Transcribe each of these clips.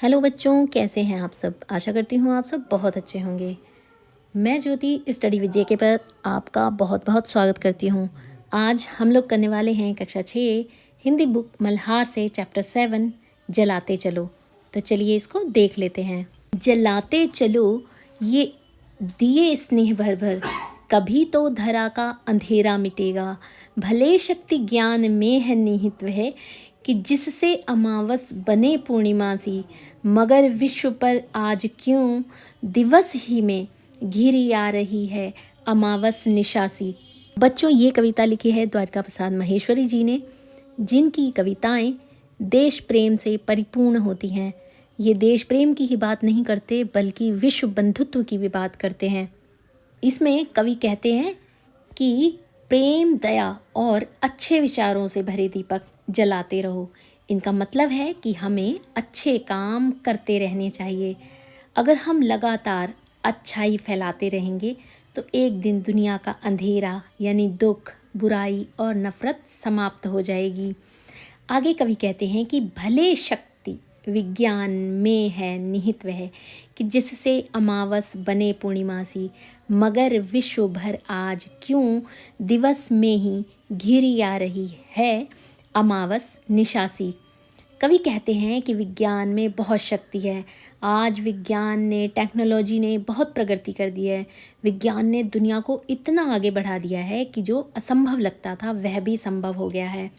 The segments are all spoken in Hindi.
हेलो बच्चों, कैसे हैं आप सब। आशा करती हूँ आप सब बहुत अच्छे होंगे। मैं ज्योति स्टडी विद जेके पर आपका बहुत बहुत स्वागत करती हूँ। आज हम लोग करने वाले हैं कक्षा 6 हिंदी बुक मल्हार से चैप्टर 7 जलाते चलो। तो चलिए इसको देख लेते हैं। जलाते चलो ये दिए स्नेह भर भर, कभी तो धरा का अंधेरा मिटेगा। भले शक्ति ज्ञान में है निहित वह, कि जिससे अमावस बने पूर्णिमा सी। मगर विश्व पर आज क्यों दिवस ही में घिरी आ रही है अमावस निशासी। बच्चों, ये कविता लिखी है द्वारका प्रसाद महेश्वरी जी ने, जिनकी कविताएं देश प्रेम से परिपूर्ण होती हैं। ये देश प्रेम की ही बात नहीं करते बल्कि विश्व बंधुत्व की भी बात करते हैं। इसमें कवि कहते हैं कि प्रेम, दया और अच्छे विचारों से भरे दीपक जलाते रहो। इनका मतलब है कि हमें अच्छे काम करते रहने चाहिए। अगर हम लगातार अच्छाई फैलाते रहेंगे तो एक दिन दुनिया का अंधेरा यानी दुख, बुराई और नफरत समाप्त हो जाएगी। आगे कवि कहते हैं कि भले शक्ति विज्ञान में है निहित वह, कि जिससे अमावस बने पूर्णिमा सी। मगर विश्व भर आज क्यों दिवस में ही घिरी आ रही है अमावस निशासी। कवि कहते हैं कि विज्ञान में बहुत शक्ति है। आज विज्ञान ने, टेक्नोलॉजी ने बहुत प्रगति कर दी है। विज्ञान ने दुनिया को इतना आगे बढ़ा दिया है कि जो असंभव लगता था वह भी संभव हो गया है।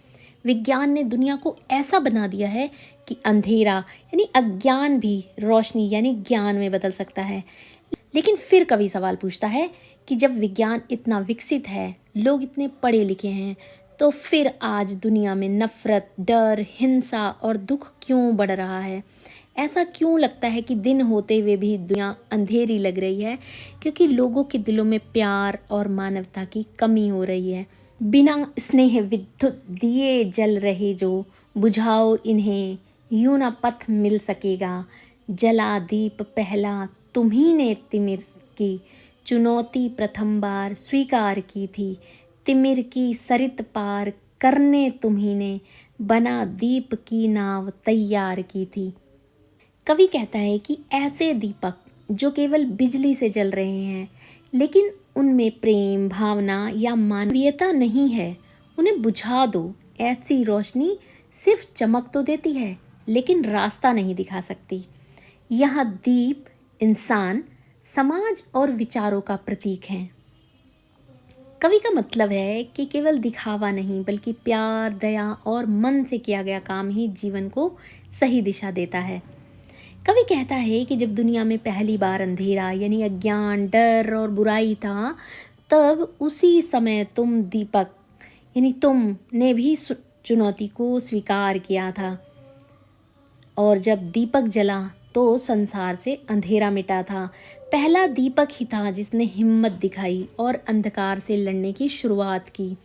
विज्ञान ने दुनिया को ऐसा बना दिया है कि अंधेरा यानी अज्ञान भी रोशनी यानी ज्ञान में बदल सकता है। लेकिन फिर कवि सवाल पूछता है कि जब विज्ञान इतना विकसित है, लोग इतने पढ़े लिखे हैं, तो फिर आज दुनिया में नफरत, डर, हिंसा और दुख क्यों बढ़ रहा है। ऐसा क्यों लगता है कि दिन होते हुए भी दुनिया अंधेरी लग रही है, क्योंकि लोगों के दिलों में प्यार और मानवता की कमी हो रही है। बिना स्नेह विद्युत दिए जल रहे जो, बुझाओ इन्हें यूं ना पथ मिल सकेगा। जला दीप पहला तुम्ही ने तिमिर की, चुनौती प्रथम बार स्वीकार की थी। तिमिर की सरित पार करने तुम्ही ने, बना दीप की नाव तैयार की थी। कवि कहता है कि ऐसे दीपक जो केवल बिजली से जल रहे हैं, लेकिन उनमें प्रेम, भावना या मानवीयता नहीं है, उन्हें बुझा दो। ऐसी रोशनी सिर्फ चमक तो देती है लेकिन रास्ता नहीं दिखा सकती। यह दीप इंसान, समाज और विचारों का प्रतीक है। कवि का मतलब है कि केवल दिखावा नहीं बल्कि प्यार, दया और मन से किया गया काम ही जीवन को सही दिशा देता है। कवि कहता है कि जब दुनिया में पहली बार अंधेरा यानी अज्ञान, डर और बुराई था, तब उसी समय तुम दीपक यानी तुमने भी चुनौती को स्वीकार किया था। और जब दीपक जला तो संसार से अंधेरा मिटा था। पहला दीपक ही था जिसने हिम्मत दिखाई और अंधकार से लड़ने की शुरुआत की।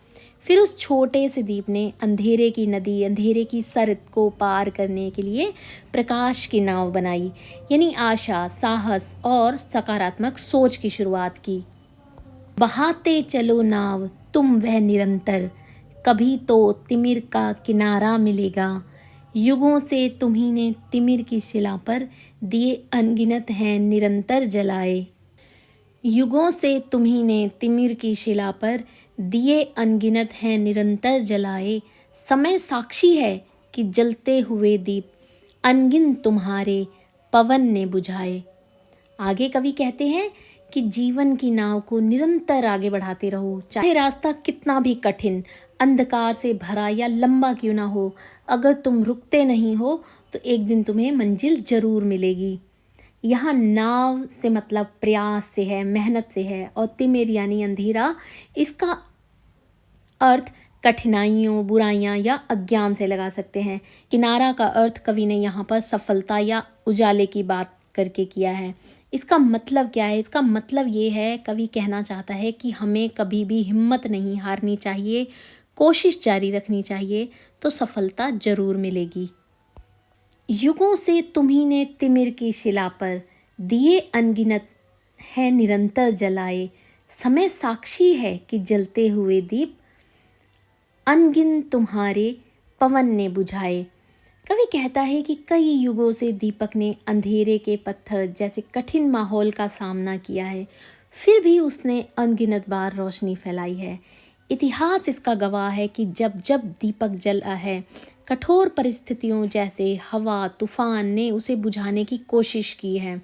फिर उस छोटे से दीप ने अंधेरे की नदी, अंधेरे की सरत को पार करने के लिए प्रकाश की नाव बनाई, यानी आशा, साहस और सकारात्मक सोच की शुरुआत की। बहाते चलो नाव तुम वह निरंतर, कभी तो तिमिर का किनारा मिलेगा। युगों से तुम्ही ने तिमिर की शिला पर दिए अनगिनत हैं निरंतर जलाए। युगों से तुम्ही ने तिमिर की शिला पर दिए अनगिनत हैं निरंतर जलाए। समय साक्षी है कि जलते हुए दीप अनगिन तुम्हारे पवन ने बुझाए। आगे कवि कहते हैं कि जीवन की नाव को निरंतर आगे बढ़ाते रहो, चाहे रास्ता कितना भी कठिन, अंधकार से भरा या लंबा क्यों ना हो। अगर तुम रुकते नहीं हो तो एक दिन तुम्हें मंजिल जरूर मिलेगी। यहाँ नाव से मतलब प्रयास से है, मेहनत से है, और तिमिर यानी अंधेरा, इसका अर्थ कठिनाइयों, बुराइयां या अज्ञान से लगा सकते हैं। किनारा का अर्थ कवि ने यहाँ पर सफलता या उजाले की बात करके किया है। इसका मतलब क्या है? इसका मतलब ये है, कवि कहना चाहता है कि हमें कभी भी हिम्मत नहीं हारनी चाहिए, कोशिश जारी रखनी चाहिए, तो सफलता जरूर मिलेगी। युगों से तुम्ही ने तिमिर की शिला पर दिए अनगिनत है निरंतर जलाए। समय साक्षी है कि जलते हुए दीप अनगिन तुम्हारे पवन ने बुझाए। कवि कहता है कि कई युगों से दीपक ने अंधेरे के पत्थर जैसे कठिन माहौल का सामना किया है, फिर भी उसने अनगिनत बार रोशनी फैलाई है। इतिहास इसका गवाह है कि जब जब दीपक जला है, कठोर परिस्थितियों जैसे हवा तूफान ने उसे बुझाने की कोशिश की है,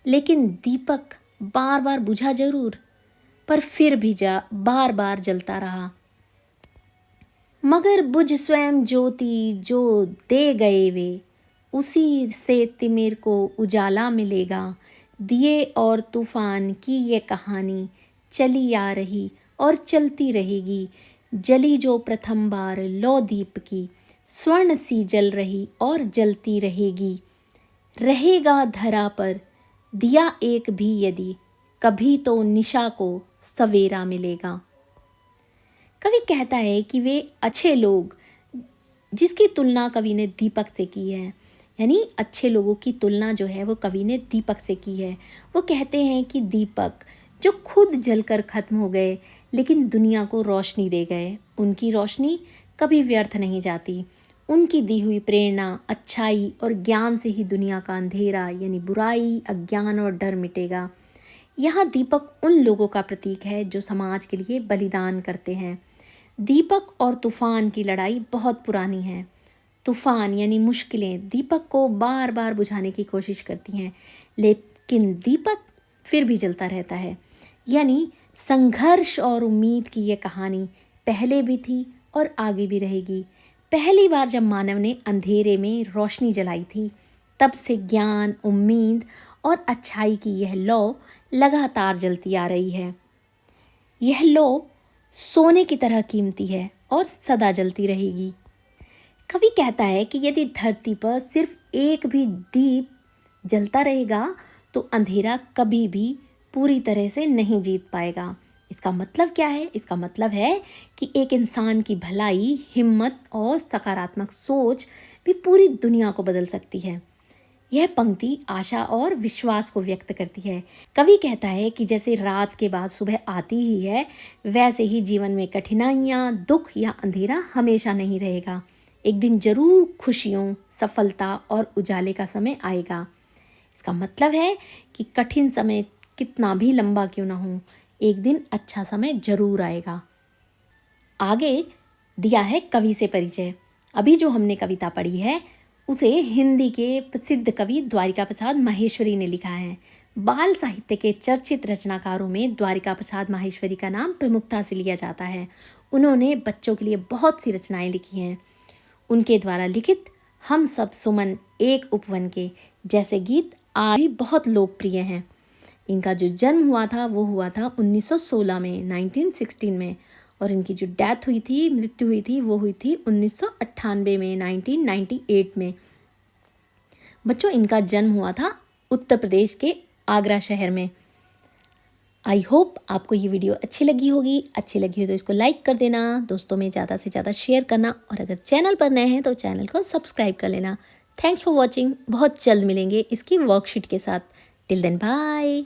लेकिन दीपक बार बार बुझा जरूर, पर फिर भी बार बार जलता रहा। मगर बुझ स्वयं ज्योति जो दे गए वे, उसी से तिमिर को उजाला मिलेगा। दिए और तूफान की ये कहानी चली आ रही और चलती रहेगी। जली जो प्रथम बार लौ दीप की, स्वर्ण सी जल रही और जलती रहेगी। रहेगा धरा पर दिया एक भी यदि, कभी तो निशा को सवेरा मिलेगा। कवि कहता है कि वे अच्छे लोग जिसकी तुलना कवि ने दीपक से की है, यानी अच्छे लोगों की तुलना जो है वो कवि ने दीपक से की है। वो कहते हैं कि दीपक जो खुद जलकर खत्म हो गए लेकिन दुनिया को रोशनी दे गए, उनकी रोशनी कभी व्यर्थ नहीं जाती। उनकी दी हुई प्रेरणा, अच्छाई और ज्ञान से ही दुनिया का अंधेरा यानी बुराई, अज्ञान और डर मिटेगा। यहाँ दीपक उन लोगों का प्रतीक है जो समाज के लिए बलिदान करते हैं। दीपक और तूफान की लड़ाई बहुत पुरानी है। तूफान यानी मुश्किलें दीपक को बार बार बुझाने की कोशिश करती हैं, लेकिन दीपक फिर भी जलता रहता है। यानी संघर्ष और उम्मीद की ये कहानी पहले भी थी और आगे भी रहेगी। पहली बार जब मानव ने अंधेरे में रोशनी जलाई थी, तब से ज्ञान, उम्मीद और अच्छाई की यह लौ लगातार जलती आ रही है। यह लौ सोने की तरह कीमती है और सदा जलती रहेगी। कवि कहता है कि यदि धरती पर सिर्फ एक भी दीप जलता रहेगा तो अंधेरा कभी भी पूरी तरह से नहीं जीत पाएगा। इसका मतलब क्या है? इसका मतलब है कि एक इंसान की भलाई, हिम्मत और सकारात्मक सोच भी पूरी दुनिया को बदल सकती है। यह पंक्ति आशा और विश्वास को व्यक्त करती है। कवि कहता है कि जैसे रात के बाद सुबह आती ही है, वैसे ही जीवन में कठिनाइयाँ, दुख या अंधेरा हमेशा नहीं रहेगा। एक दिन जरूर खुशियों, सफलता और उजाले का समय आएगा। इसका मतलब है कि कठिन समय कितना भी लंबा क्यों ना हो, एक दिन अच्छा समय जरूर आएगा। आगे दिया है कवि से परिचय। अभी जो हमने कविता पढ़ी है उसे हिंदी के प्रसिद्ध कवि द्वारिका प्रसाद माहेश्वरी ने लिखा है। बाल साहित्य के चर्चित रचनाकारों में द्वारिका प्रसाद माहेश्वरी का नाम प्रमुखता से लिया जाता है। उन्होंने बच्चों के लिए बहुत सी रचनाएं लिखी हैं। उनके द्वारा लिखित हम सब सुमन एक उपवन के जैसे गीत आज भी बहुत लोकप्रिय हैं। इनका जो जन्म हुआ था वो हुआ था 1916 में, 1916 में, और इनकी जो डेथ हुई थी, मृत्यु हुई थी, वो हुई थी 1998 में, 1998 में। बच्चों, इनका जन्म हुआ था उत्तर प्रदेश के आगरा शहर में। आई होप आपको ये वीडियो अच्छी लगी होगी। अच्छी लगी हो तो इसको लाइक कर देना, दोस्तों में ज़्यादा से ज़्यादा शेयर करना, और अगर चैनल पर नए हैं तो चैनल को सब्सक्राइब कर लेना। Thanks for watching. बहुत जल्द मिलेंगे इसकी वर्कशीट के साथ। Till then bye.